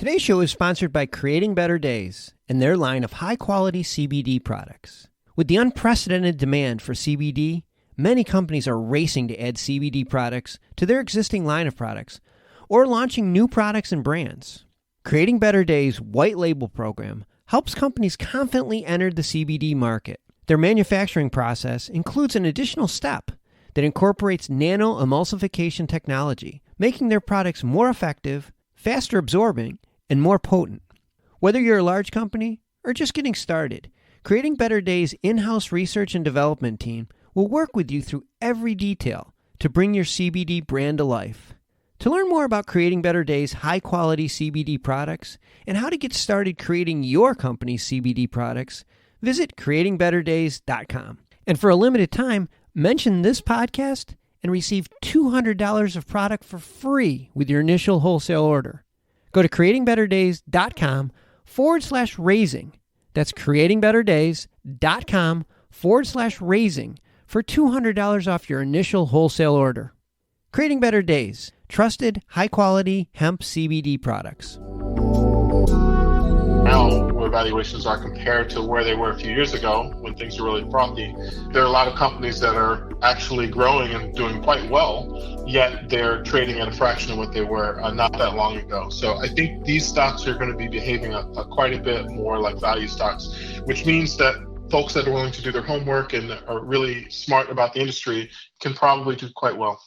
Today's show is sponsored by Creating Better Days and their line of high-quality CBD products. With the unprecedented demand for CBD, many companies are racing to add CBD products to their existing line of products or launching new products and brands. Creating Better Days' white label program helps companies confidently enter the CBD market. Their manufacturing process includes an additional step that incorporates nano-emulsification technology, making their products more effective, faster absorbing, and more potent. Whether you're a large company or just getting started, Creating Better Days' in-house research and development team will work with you through every detail to bring your CBD brand to life. To learn more about Creating Better Days' high-quality CBD products and how to get started creating your company's CBD products, visit creatingbetterdays.com. And for a limited time, mention this podcast and receive $200 of product for free with your initial wholesale order. Go to creatingbetterdays.com/raising. That's creatingbetterdays.com/raising for $200 off your initial wholesale order. Creating Better Days, trusted, high-quality hemp CBD products. Now, where valuations are compared to where they were a few years ago when things were really frothy, there are a lot of companies that are actually growing and doing quite well, yet they're trading at a fraction of what they were not that long ago. So I think these stocks are going to be behaving quite a bit more like value stocks, which means that folks that are willing to do their homework and are really smart about the industry can probably do quite well.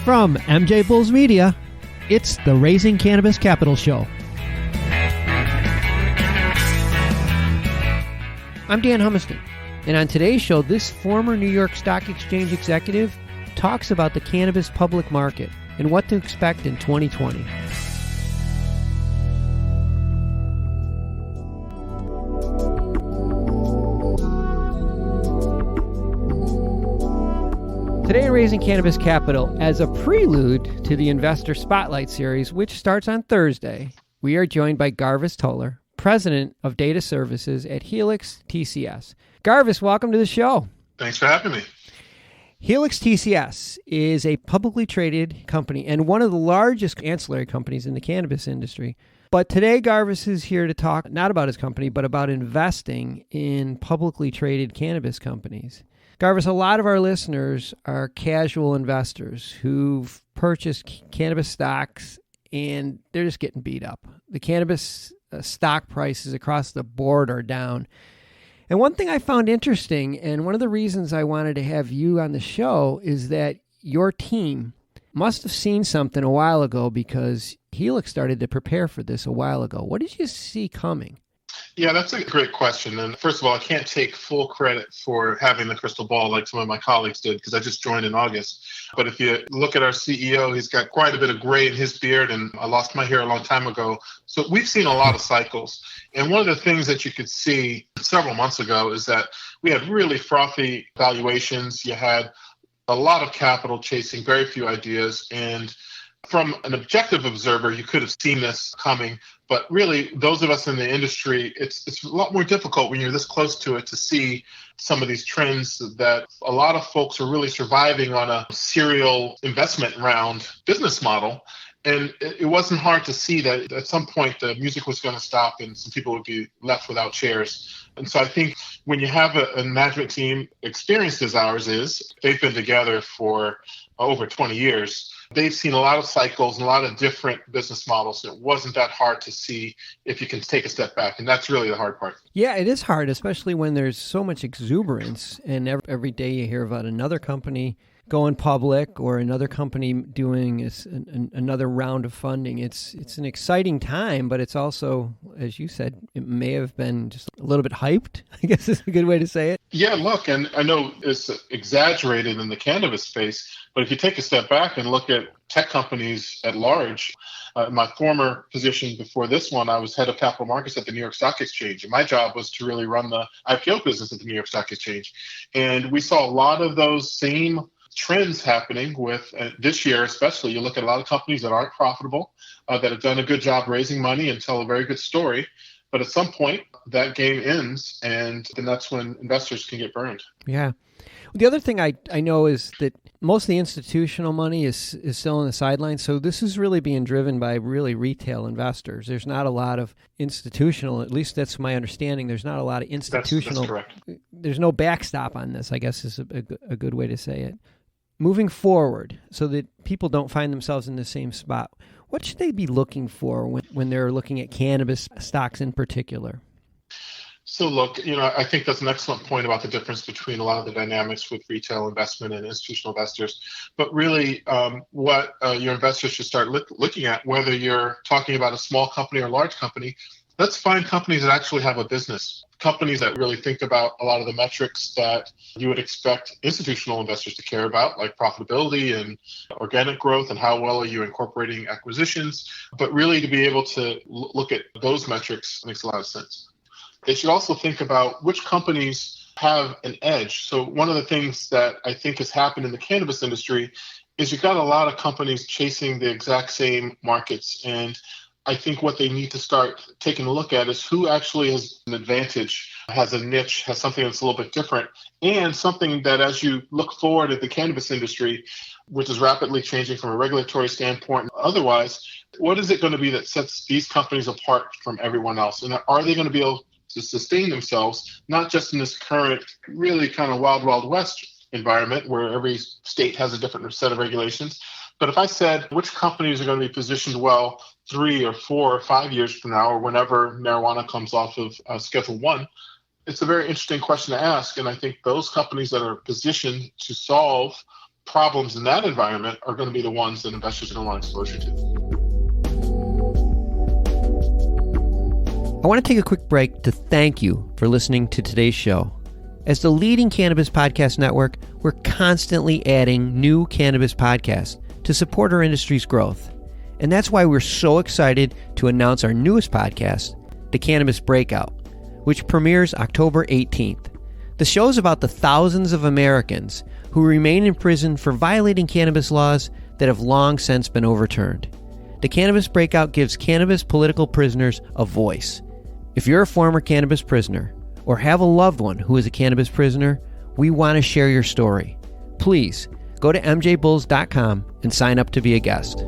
From MJBulls Media, it's the Raising Cannabis Capital Show. I'm Dan Humiston, and on today's show, this former New York Stock Exchange executive talks about the cannabis public market and what to expect in 2020. Today in Raising Cannabis Capital, as a prelude to the Investor Spotlight Series, which starts on Thursday, we are joined by Garvis Toler, President of Data Services at Helix TCS. Garvis, welcome to the show. Thanks for having me. Helix TCS is a publicly traded company and one of the largest ancillary companies in the cannabis industry. But today, Garvis is here to talk not about his company, but about investing in publicly traded cannabis companies. Garvis, a lot of our listeners are casual investors who've purchased cannabis stocks and they're just getting beat up. The cannabis stock prices across the board are down. And one thing I found interesting, and one of the reasons I wanted to have you on the show, is that your team must have seen something a while ago because Helix started to prepare for this a while ago. What did you see coming? Yeah, that's a great question. And first of all, I can't take full credit for having the crystal ball like some of my colleagues did because I just joined in August. But if you look at our CEO, he's got quite a bit of gray in his beard, and I lost my hair a long time ago. So we've seen a lot of cycles. And one of the things that you could see several months ago is that we had really frothy valuations. You had a lot of capital chasing very few ideas. And from an objective observer, you could have seen this coming, but really, those of us in the industry, it's a lot more difficult when you're this close to it to see some of these trends that a lot of folks are really surviving on a serial investment round business model. And it wasn't hard to see that at some point the music was going to stop and some people would be left without chairs. And so I think when you have a management team experienced as ours is, they've been together for over 20 years. They've seen a lot of cycles and a lot of different business models. It wasn't that hard to see if you can take a step back. And that's really the hard part. Yeah, it is hard, especially when there's so much exuberance. And every day you hear about another company going public or another company doing another round of funding. It's an exciting time, but it's also, as you said, it may have been just a little bit hyped, I guess is a good way to say it. Yeah, look, and I know it's exaggerated in the cannabis space, but if you take a step back and look at tech companies at large, my former position before this one, I was head of capital markets at the New York Stock Exchange. And my job was to really run the IPO business at the New York Stock Exchange. And we saw a lot of those same trends happening with this year, especially. You look at a lot of companies that aren't profitable, that have done a good job raising money and tell a very good story. But at some point, that game ends, and then that's when investors can get burned. Yeah. The other thing I know is that most of the institutional money is still on the sidelines. So this is really being driven by really retail investors. There's not a lot of institutional, at least that's my understanding. There's not a lot of institutional. That's correct. There's no backstop on this, I guess is a good way to say it. Moving forward, so that people don't find themselves in the same spot, what should they be looking for when they're looking at cannabis stocks in particular? So look, I think that's an excellent point about the difference between a lot of the dynamics with retail investment and institutional investors. But really, what your investors should start looking at, whether you're talking about a small company or a large company, let's find companies that actually have a business, companies that really think about a lot of the metrics that you would expect institutional investors to care about, like profitability and organic growth and how well are you incorporating acquisitions. But really to be able to look at those metrics makes a lot of sense. They should also think about which companies have an edge. So one of the things that I think has happened in the cannabis industry is you've got a lot of companies chasing the exact same markets. And I think what they need to start taking a look at is who actually has an advantage, has a niche, has something that's a little bit different, and something that as you look forward at the cannabis industry, which is rapidly changing from a regulatory standpoint, otherwise, what is it going to be that sets these companies apart from everyone else? And are they going to be able to sustain themselves, not just in this current really kind of wild, wild west environment where every state has a different set of regulations. But if I said which companies are going to be positioned well 3 or 4 or 5 years from now, or whenever marijuana comes off of Schedule 1, it's a very interesting question to ask. And I think those companies that are positioned to solve problems in that environment are going to be the ones that investors are going to want exposure to. I want to take a quick break to thank you for listening to today's show. As the leading cannabis podcast network, we're constantly adding new cannabis podcasts to support our industry's growth. And that's why we're so excited to announce our newest podcast, The Cannabis Breakout, which premieres October 18th. The show is about the thousands of Americans who remain in prison for violating cannabis laws that have long since been overturned. The Cannabis Breakout gives cannabis political prisoners a voice. If you're a former cannabis prisoner or have a loved one who is a cannabis prisoner, we want to share your story. Please go to MJBulls.com and sign up to be a guest.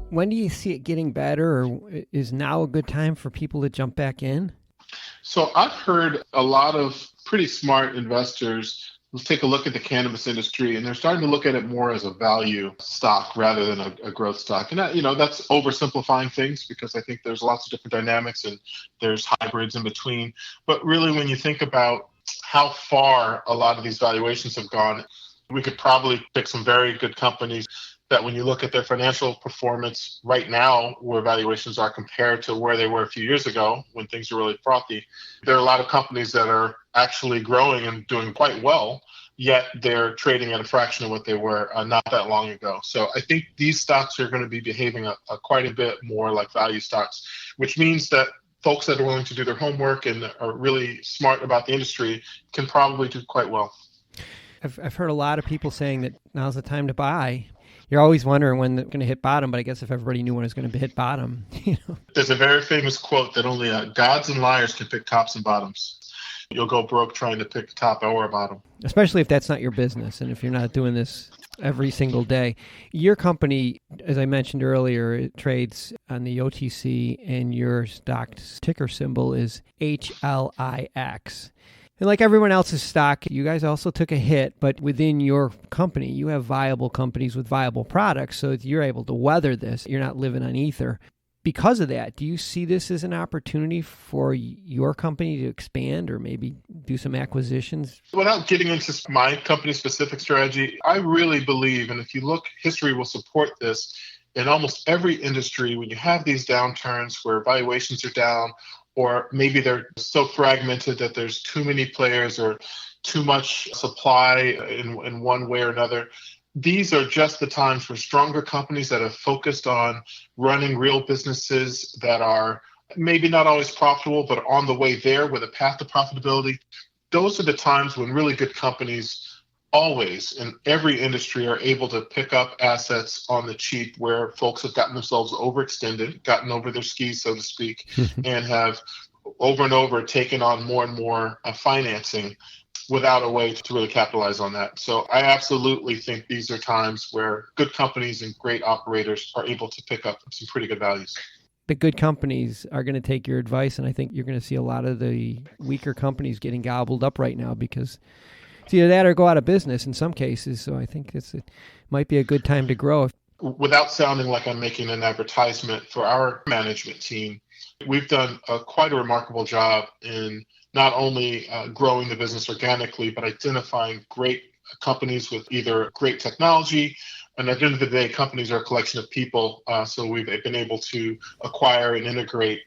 When do you see it getting better, or is now a good time for people to jump back in? So I've heard a lot of pretty smart investors take a look at the cannabis industry, and they're starting to look at it more as a value stock rather than a growth stock. And that, that's oversimplifying things, because I think there's lots of different dynamics and there's hybrids in between. But really, when you think about how far a lot of these valuations have gone, we could probably pick some very good companies that when you look at their financial performance right now, where valuations are compared to where they were a few years ago when things were really frothy, there are a lot of companies that are actually growing and doing quite well, yet they're trading at a fraction of what they were not that long ago. So I think these stocks are going to be behaving quite a bit more like value stocks, which means that folks that are willing to do their homework and are really smart about the industry can probably do quite well. I've heard a lot of people saying that now's the time to buy. You're always wondering when they're going to hit bottom, but I guess if everybody knew when it's going to hit bottom, There's a very famous quote that only gods and liars can pick tops and bottoms. You'll go broke trying to pick a top or a bottom. Especially if that's not your business and if you're not doing this every single day. Your company, as I mentioned earlier, it trades on the OTC, and your stock ticker symbol is HLIX. And like everyone else's stock, you guys also took a hit, but within your company, you have viable companies with viable products, so you're able to weather this. You're not living on ether. Because of that, do you see this as an opportunity for your company to expand or maybe do some acquisitions? Without getting into my company-specific strategy, I really believe, and if you look, history will support this, in almost every industry, when you have these downturns where valuations are down, or maybe they're so fragmented that there's too many players or too much supply in one way or another, these are just the times for stronger companies that have focused on running real businesses that are maybe not always profitable, but on the way there with a path to profitability. Those are the times when really good companies always in every industry are able to pick up assets on the cheap where folks have gotten themselves overextended, gotten over their skis, so to speak, and have over and over taken on more and more financing. without a way to really capitalize on that. So I absolutely think these are times where good companies and great operators are able to pick up some pretty good values. The good companies are going to take your advice, and I think you're going to see a lot of the weaker companies getting gobbled up right now because it's either that or go out of business in some cases. So I think it might be a good time to grow. Without sounding like I'm making an advertisement for our management team, we've done quite a remarkable job in not only growing the business organically, but identifying great companies with either great technology. And at the end of the day, companies are a collection of people. So we've been able to acquire and integrate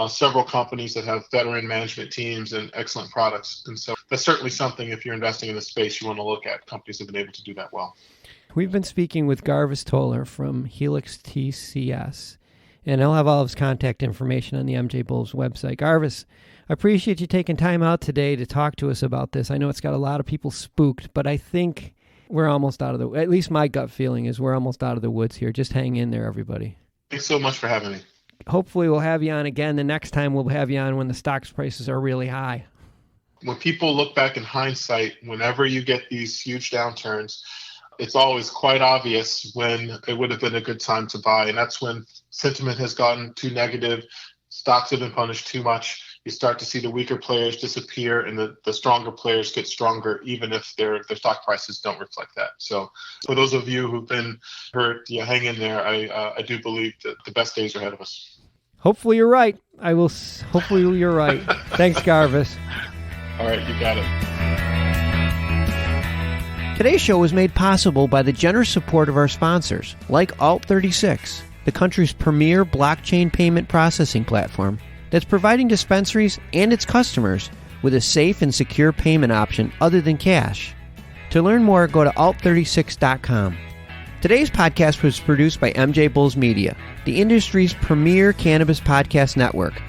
several companies that have veteran management teams and excellent products. And so that's certainly something, if you're investing in the space, you want to look at. Companies have been able to do that well. We've been speaking with Garvis Toler from Helix TCS, and I'll have all of his contact information on the MJBulls website. Garvis, I appreciate you taking time out today to talk to us about this. I know it's got a lot of people spooked, but I think we're almost out of the, at least my gut feeling is we're almost out of the woods here. Just hang in there, everybody. Thanks so much for having me. Hopefully we'll have you on again. The next time we'll have you on when the stock prices are really high. When people look back in hindsight, whenever you get these huge downturns, it's always quite obvious when it would have been a good time to buy. And that's when sentiment has gotten too negative, stocks have been punished too much. You start to see the weaker players disappear and the stronger players get stronger, even if their stock prices don't reflect that. So for those of you who've been hurt, hang in there. I do believe that the best days are ahead of us. Hopefully you're right. Hopefully you're right. Thanks, Garvis. All right, you got it. Today's show was made possible by the generous support of our sponsors, like Alt36, the country's premier blockchain payment processing platform that's providing dispensaries and its customers with a safe and secure payment option other than cash. To learn more, go to alt36.com. Today's podcast was produced by MJBulls Media, the industry's premier cannabis podcast network,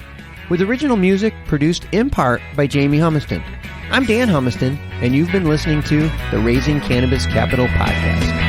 with original music produced in part by Jamie Humiston. I'm Dan Humiston, and you've been listening to the Raising Cannabis Capital podcast.